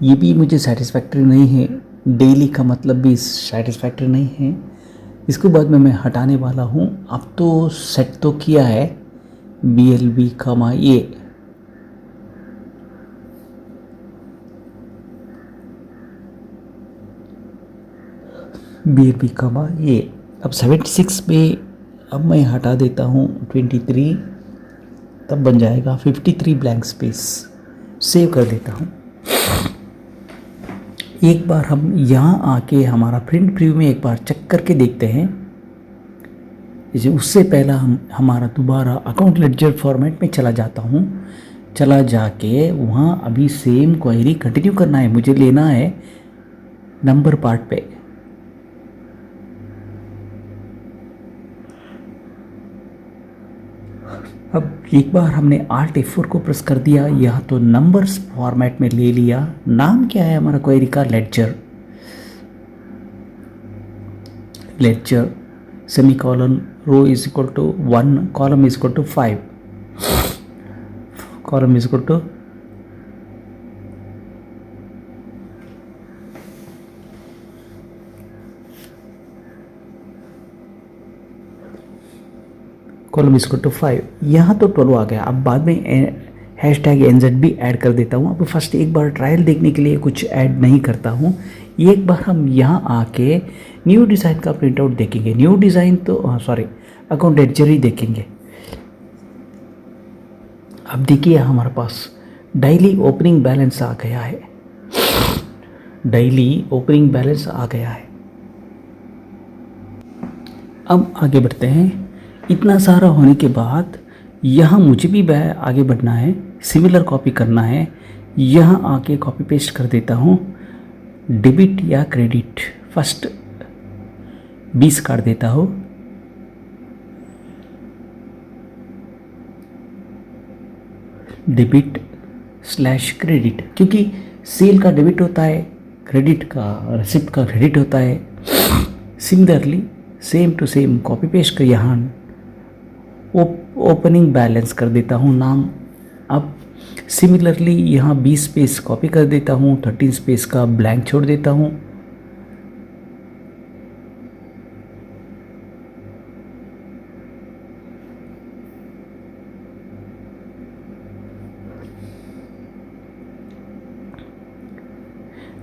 ये भी मुझे सेटिस्फैक्ट्री नहीं है, डेली का मतलब भी सेटिस्फैक्ट्री नहीं है। इसके बाद में मैं हटाने वाला हूँ। अब तो सेट तो किया है BLB कमा ये, BLB कमा ये। अब 76 पे अब मैं हटा देता हूँ 23, तब बन जाएगा 53 ब्लैंक स्पेस। सेव कर देता हूँ। एक बार हम यहाँ आके हमारा प्रिंट प्रीव्यू में एक बार चेक करके देखते हैं। जैसे उससे पहला हम हमारा दोबारा अकाउंट लेडजर फॉर्मेट में चला जाता हूँ। चला जाके वहाँ अभी सेम क्वेरी कंटिन्यू करना है, मुझे लेना है नंबर पार्ट पे। अब एक बार हमने Alt F4 को प्रेस कर दिया, यह तो नंबर्स फॉर्मेट में ले लिया। नाम क्या है हमारा क्वेरी का, ledger. Ledger semicolon, row is equal to 1, column is equal to 5, column is equal to column is equal to 5। यहाँ तो 12 आ गया। अब बाद में हैशटैग NZ भी ऐड कर देता हूँ। अब फर्स्ट एक बार ट्रायल देखने के लिए कुछ ऐड नहीं करता हूँ। एक बार हम यहाँ आके न्यू डिज़ाइन का प्रिंट आउट देखेंगे। न्यू डिज़ाइन तो सॉरी अकाउंट लेडजर ही देखेंगे। अब देखिए हमारे पास डेली ओपनिंग बैलेंस आ गया है, डेली ओपनिंग बैलेंस आ गया है। अब आगे बढ़ते हैं। इतना सारा होने के बाद यहाँ मुझे भी आगे बढ़ना है, सिमिलर कॉपी करना है। यहाँ आके कॉपी पेस्ट कर देता हूँ, डेबिट या क्रेडिट। फर्स्ट 20 काट देता हूँ, डेबिट स्लैश क्रेडिट, क्योंकि सेल का डेबिट होता है, क्रेडिट का रिसिप्ट का क्रेडिट होता है। Similarly same to same copy paste कर यहाँ ओपनिंग बैलेंस कर देता हूँ नाम। अब सिमिलरली यहाँ 20 स्पेस कॉपी कर देता हूँ, 13 स्पेस का ब्लैंक छोड़ देता हूँ।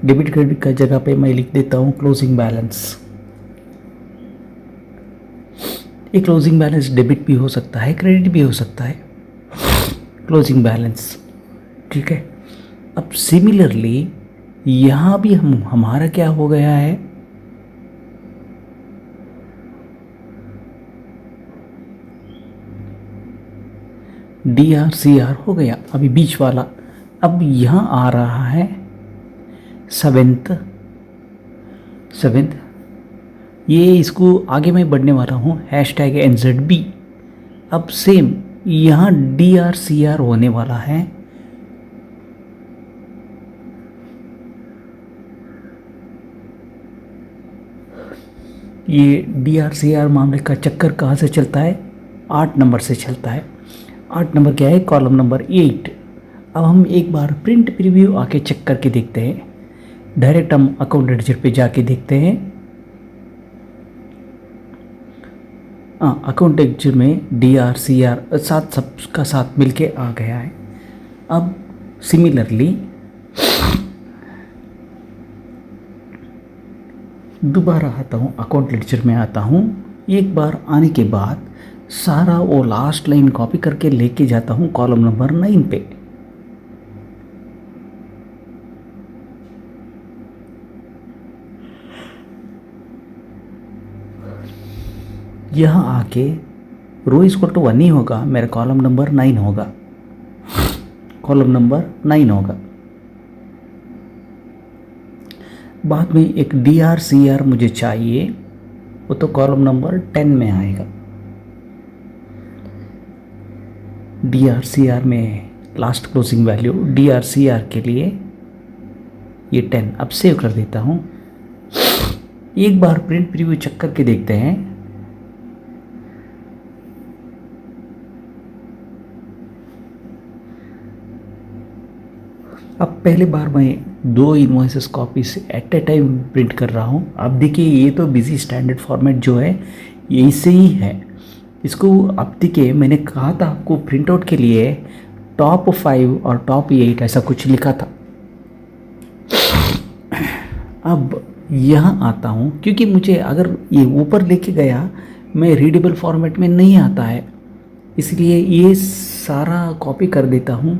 डेबिट क्रेडिट का जगह पे मैं लिख देता हूँ क्लोजिंग बैलेंस। ये क्लोजिंग बैलेंस डेबिट भी हो सकता है, क्रेडिट भी हो सकता है, क्लोजिंग बैलेंस। ठीक है। अब सिमिलरली यहाँ भी हमारा क्या हो गया है, DRCR हो गया अभी बीच वाला। अब यहाँ आ रहा है सेवेंथ, ये इसको आगे मैं बढ़ने वाला हूँ #NZB। अब सेम यहाँ DRCR होने वाला है। ये DRCR मामले का चक्कर कहाँ से चलता है, 8 नंबर से चलता है। 8 नंबर क्या है, कॉलम नंबर 8। अब हम एक बार प्रिंट प्रीव्यू आके चेक करके देखते हैं। डायरेक्ट हम अकाउंट लेडजर पे जाके देखते हैं। अकाउंट लेडजर में DRCR साथ सबका साथ मिलके आ गया है। अब सिमिलरली दोबारा आता हूँ, अकाउंट लेडजर में आता हूँ। एक बार आने के बाद सारा वो लास्ट लाइन कॉपी करके लेके जाता हूँ कॉलम नंबर 9 पे। यहाँ आके रो इक्वल टू 1 ही होगा, मेरा कॉलम नंबर 9 होगा, कॉलम नंबर 9 होगा। बाद में एक DRCR मुझे चाहिए, वो तो कॉलम नंबर 10 में आएगा। DRCR में लास्ट क्लोजिंग वैल्यू DRCR के लिए ये 10। अब सेव कर देता हूँ। एक बार प्रिंट प्रीव्यू चेक करके देखते हैं। अब पहले बार मैं 2 इनवॉइसेस कॉपी से एट ए टाइम प्रिंट कर रहा हूँ। अब देखिए ये तो बिजी स्टैंडर्ड फॉर्मेट जो है ये इससे ही है। इसको अब देखिए मैंने कहा था आपको प्रिंट आउट के लिए टॉप 5 और टॉप 8 ऐसा कुछ लिखा था। अब यहाँ आता हूँ क्योंकि मुझे अगर ये ऊपर लेके गया मैं रीडेबल फॉर्मेट में नहीं आता है, इसलिए ये सारा कॉपी कर देता हूँ।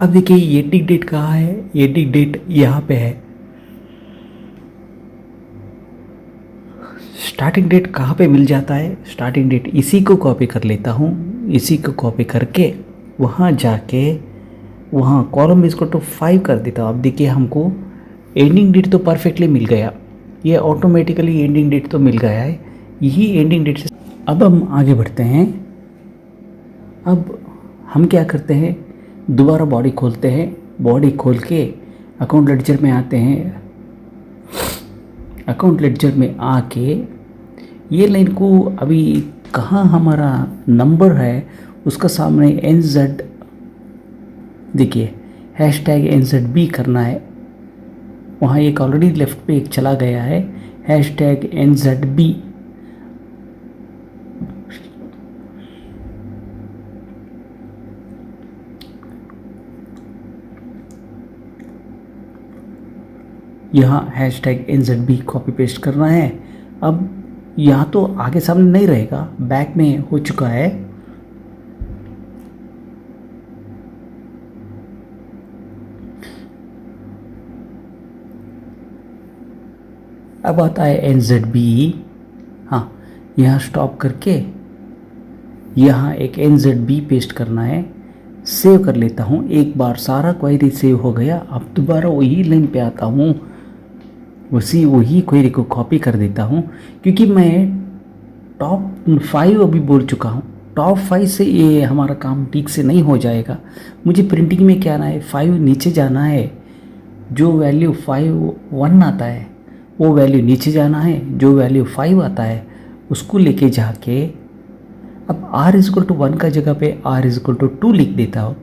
अब देखिए ये टिक डेट कहाँ है, ये टिक डेट यहाँ पे है। स्टार्टिंग डेट कहाँ पे मिल जाता है, स्टार्टिंग डेट इसी को कॉपी कर लेता हूँ। इसी को कॉपी करके वहाँ जाके वहाँ कॉलम इसको तो 5 कर देता हूँ। अब देखिए हमको एंडिंग डेट तो परफेक्टली मिल गया, ये ऑटोमेटिकली एंडिंग डेट तो मिल गया है। यही एंडिंग डेट से अब हम आगे बढ़ते हैं। अब हम क्या करते हैं, दोबारा बॉडी खोलते हैं। बॉडी खोल के अकाउंट लेडजर में आते हैं। अकाउंट लेडजर में आके ये लाइन को अभी कहाँ हमारा नंबर है उसका सामने NZ देखिए #NZB करना है। वहाँ एक ऑलरेडी लेफ्ट पे एक चला गया है #NZB। यहाँ #NZB कॉपी पेस्ट करना है। अब यहाँ तो आगे सामने नहीं रहेगा, बैक में हो चुका है। अब आता है NZB। हाँ, यहाँ स्टॉप करके यहाँ एक NZB पेस्ट करना है। सेव कर लेता हूँ। एक बार सारा क्वेरी सेव हो गया। अब दोबारा वही लाइन पे आता हूँ, वही क्वेरी को कॉपी कर देता हूँ क्योंकि मैं टॉप 5 अभी बोल चुका हूँ। टॉप 5 से ये हमारा काम ठीक से नहीं हो जाएगा। मुझे प्रिंटिंग में क्या आना है, 5 नीचे जाना है। जो वैल्यू 1 आता है वो वैल्यू नीचे जाना है, जो वैल्यू 5 आता है उसको लेके जाके अब R=1 का जगह पे R=2 लिख देता हूँ।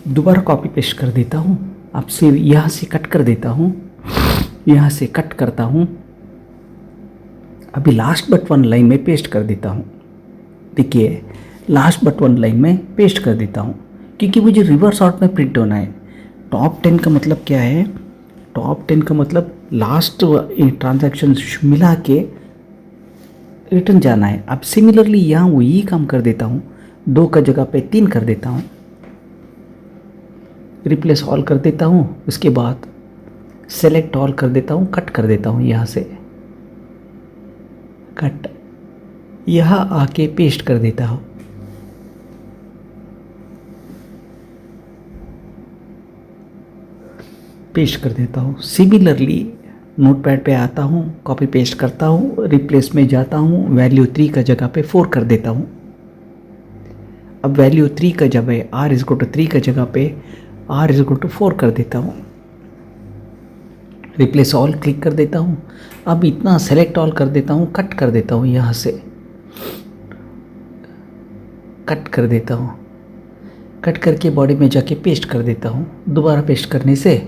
दोबारा कॉपी पेस्ट कर देता हूँ। अब से यहाँ से कट कर देता हूँ, यहाँ से कट करता हूँ। अभी लास्ट बट वन लाइन में पेस्ट कर देता हूँ। देखिए लास्ट बट वन लाइन में पेस्ट कर देता हूँ क्योंकि मुझे रिवर्स ऑर्डर में प्रिंट होना है। टॉप 10 का मतलब क्या है? टॉप 10 का मतलब लास्ट ट्रांजैक्शन मिला के रिटर्न जाना है। अब सिमिलरली यहाँ वही काम कर देता हूँ, 2 का जगह पे 3 कर देता हूँ, रिप्लेस ऑल कर देता हूँ, उसके बाद सेलेक्ट ऑल कर देता हूँ, कट कर देता हूँ, यहाँ से कट, यहाँ आके पेस्ट कर देता हूँ। पेस्ट कर देता हूँ। सिमिलरली नोटपैड पे आता हूँ, कॉपी पेस्ट करता हूँ, रिप्लेस में जाता हूँ, वैल्यू 3 का जगह पे 4 कर देता हूँ। अब वैल्यू 3 का जगह r=3 का जगह पे r=4 कर देता हूँ। रिप्लेस ऑल क्लिक कर देता हूँ। अब इतना सेलेक्ट ऑल कर देता हूँ, कट कर देता हूँ, यहाँ से कट कर देता हूँ। कट करके बॉडी में जाके पेस्ट कर देता हूँ। दोबारा पेस्ट करने से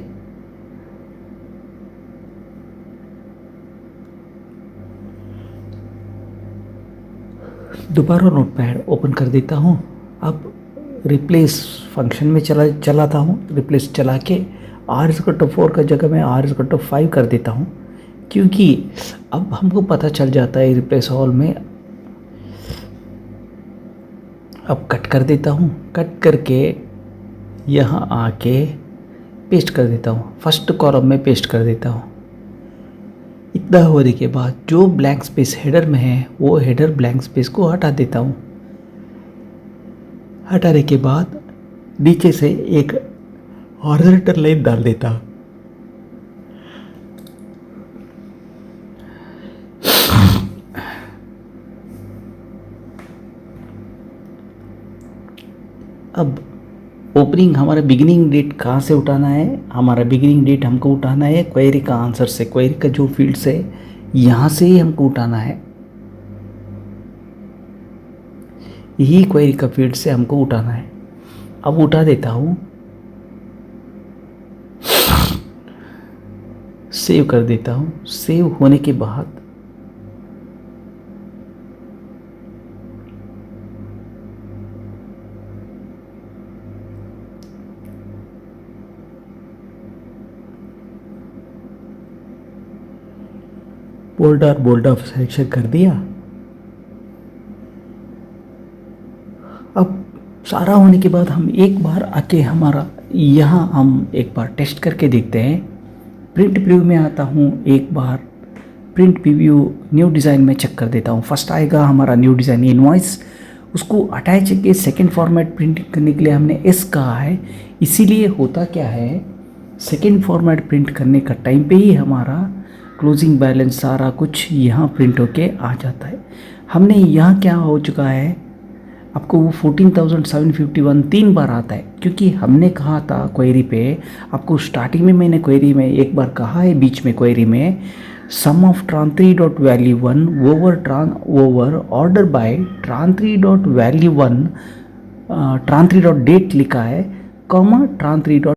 दोबारा नोटपैड ओपन कर देता हूँ। अब रिप्लेस फंक्शन में चलाता हूँ। रिप्लेस चला के r=4 का जगह मैं r=5 कर देता हूँ क्योंकि अब हमको पता चल जाता है रिप्लेस ऑल में। अब कट कर देता हूँ। कट करके यहाँ आके पेस्ट कर देता हूँ। फर्स्ट कॉलम में पेस्ट कर देता हूँ। इतना होने के बाद जो ब्लैंक स्पेस हेडर में है वो हेडर ब्लैंक स्पेस को हटा देता हूँ। हटाने के बाद नीचे से एक हॉरिजॉन्टल लाइन डाल देता हूँ। अब ओपनिंग हमारा बिगिनिंग डेट कहाँ से उठाना है? हमारा बिगिनिंग डेट हमको उठाना है क्वेरी का आंसर से। क्वेरी का जो फील्ड्स है यहाँ से ही हमको उठाना है। यही क्वेरी का फील्ड से हमको उठाना है। अब उठा देता हूँ, सेव कर देता हूँ। सेव होने के बाद बोल्ड ऑफ सिलेक्शन कर दिया। अब सारा होने के बाद हम एक बार आके हमारा यहाँ हम एक बार टेस्ट करके देखते हैं। प्रिंट प्रीव्यू में आता हूँ, एक बार प्रिंट प्रीव्यू न्यू डिज़ाइन में चेक कर देता हूँ। फर्स्ट आएगा हमारा न्यू डिज़ाइन इनवॉइस, उसको अटैच के सेकेंड फॉर्मेट प्रिंट करने के लिए हमने एस कहा है। इसीलिए होता क्या है, सेकेंड फॉर्मेट प्रिंट करने का टाइम पे ही हमारा क्लोजिंग बैलेंस सारा कुछ यहाँ प्रिंट होके आ जाता है। हमने यहाँ क्या हो चुका है, आपको वो 14,751 3 बार आता है क्योंकि हमने कहा था क्वेरी पे, आपको स्टार्टिंग में मैंने क्वेरी में एक बार कहा है, बीच में क्वेरी में sum of tran3.value1 over order by tran3.value1 tran3.date लिखा है, कॉमा tran3.